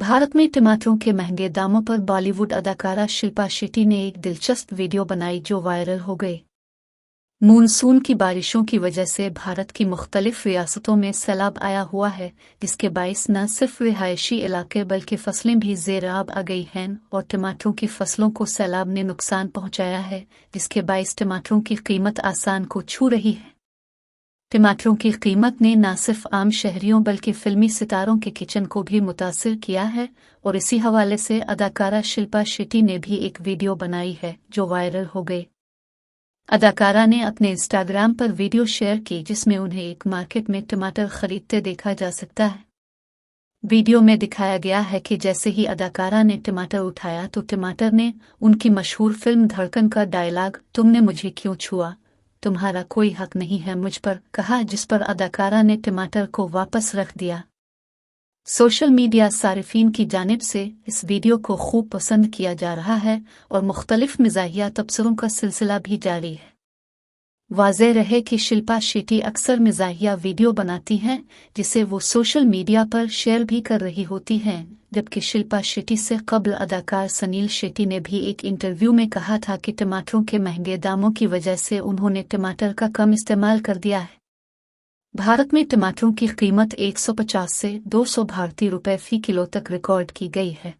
भारत में टमाटरों के महंगे दामों पर बॉलीवुड अदाकारा शिल्पा शेट्टी ने एक दिलचस्प वीडियो बनाई जो वायरल हो गई। मानसून की बारिशों की वजह से भारत की मुख्तलिफ रियासतों में सैलाब आया हुआ है, जिसके बाइस न सिर्फ रिहायशी इलाके बल्कि फसलें भी ज़ेर-आब आ गई हैं और टमाटरों की फसलों को सैलाब ने नुकसान पहुंचाया है, जिसके बाइस टमाटरों की कीमत आसमान को छू रही है। टमाटरों की कीमत ने न सिर्फ आम शहरियों बल्कि फिल्मी सितारों के किचन को भी मुतासिर किया है और इसी हवाले से अदाकारा शिल्पा शेट्टी ने भी एक वीडियो बनाई है जो वायरल हो गई। अदाकारा ने अपने इंस्टाग्राम पर वीडियो शेयर की जिसमें उन्हें एक मार्केट में टमाटर खरीदते देखा जा सकता है। वीडियो में दिखाया गया है कि जैसे ही अदाकारा ने टमाटर उठाया तो टमाटर ने उनकी मशहूर फिल्म धड़कन का डायलॉग "तुमने मुझे क्यों छुआ, तुम्हारा कोई हक नहीं है मुझ पर" कहा, जिस पर अदाकारा ने टमाटर को वापस रख दिया। सोशल मीडिया सारिफीन की जानिब से इस वीडियो को खूब पसंद किया जा रहा है और मुख्तलिफ मिज़ाहिया तबसरों का सिलसिला भी जारी है। वाज़ेह रहे कि शिल्पा शेट्टी अक्सर मिज़ाहिया वीडियो बनाती हैं जिसे वो सोशल मीडिया पर शेयर भी कर रही होती हैं, जबकि शिल्पा शेट्टी से कबल अदाकार सुनील शेट्टी ने भी एक इंटरव्यू में कहा था कि टमाटरों के महंगे दामों की वजह से उन्होंने टमाटर का कम इस्तेमाल कर दिया है। भारत में टमाटरों की कीमत 150 से 200 भारतीय रुपये फी किलो तक रिकॉर्ड की गई है।